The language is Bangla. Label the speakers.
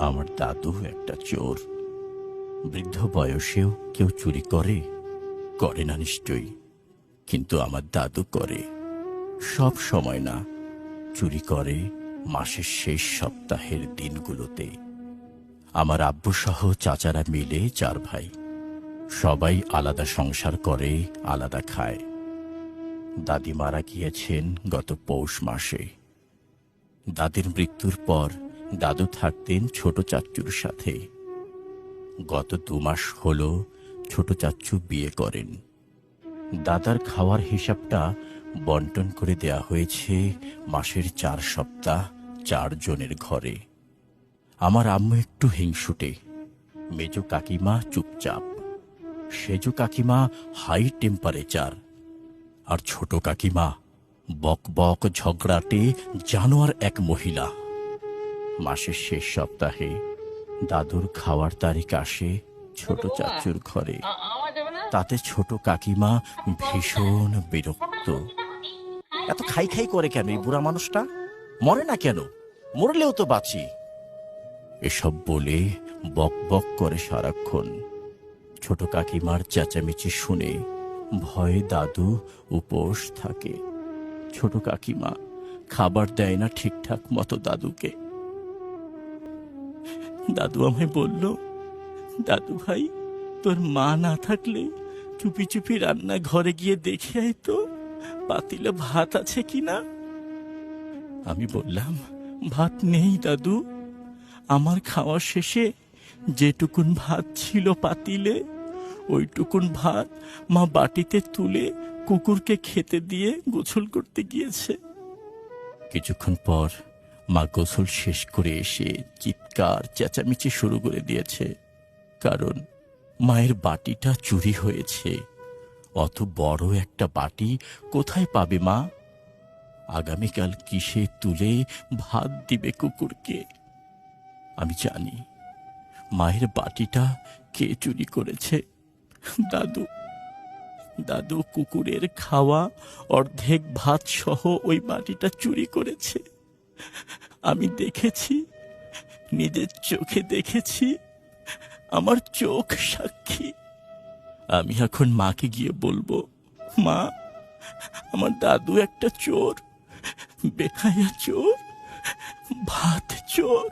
Speaker 1: আমার দাদু একটা চোর। বৃদ্ধ বয়সেও কেউ চুরি করে? করে না নিশ্চয়ই, কিন্তু আমার দাদু করে। সব সময় না, চুরি করে মাসের শেষ সপ্তাহের দিনগুলোতে। আমার আব্বু সহ চাচারা মিলে 4 ভাই, সবাই আলাদা সংসার করে, আলাদা খায়। দাদি মারা গিয়েছেন গত পৌষ মাসে। দাদির মৃত্যুর পর দাদু থাকতেন ছোট চাচ্চুর সাথে। গত 2 মাস হলো ছোট চাচ্চু বিয়ে করেন। দাদার খাওয়ার হিসাবটা বন্টন করে দেয়া হয়েছে মাসের 4 সপ্তাহ 4 জনের ঘরে। আমার আম্মু একটু হিংসুটে, মেজ কাকিমা চুপচাপ, সেজ কাকিমা হাই টেম্পারেচার, আর ছোট কাকিমা বক বক ঝগড়াটে জানোয়ার এক মহিলা। মাসের শেষ সপ্তাহে দাদুর খাওয়ার তারিখ আসে ছোট চাচুর ঘরে। তাতে ছোট কাকিমা ভীষণ বিরক্ত। এত খাই খাই করে কেন এই বুড়া মানুষটা? মরে না কেন? মরলেও তো বাঁচি। এসব বলে বক বক করে সারাক্ষণ। ছোট কাকিমার চেঁচামেচি শুনে ভয়ে দাদু উপোস থাকে। ছোট কাকিমা খাবার দেয় না ঠিকঠাক মতো দাদুকে। দাদু আমায় বলল, দাদু ভাই, তোর মা না থাকলে চুপি চুপি রান্না ঘরে গিয়ে দেখে আয় তো পাতিলে ভাত আছে কিনা। আমি বললাম, ভাত নেই দাদু। আমার খাওয়া শেষে যেটুকুন ভাত ছিল পাতিলে, ওইটুকুন ভাত মা বাটিতে তুলে কুকুরকে খেতে দিয়ে গোসল করতে গিয়েছে। কিছুক্ষণ পর মা গোসল শেষ করে এসে চিৎকার চেঁচামেচি শুরু করে দিয়েছে, কারণ মায়ের বাটিটা চুরি হয়েছে। অত বড় একটা বাটি কোথায় পাবে মা? আগামীকাল কিসে তুলে ভাত দিবে কুকুরকে? আমি জানি মায়ের বাটিটা কে চুরি করেছে। দাদু। দাদু কুকুরের খাওয়া অর্ধেক ভাত সহ ওই বাটিটা চুরি করেছে। আমি দেখেছি, নিজের চোখে দেখেছি, আমার চোখ সাক্ষী। আমি এখন মাকে গিয়ে বলবো, মা, আমার দাদু একটা চোর, বেহায়া চোর, ভাত চোর।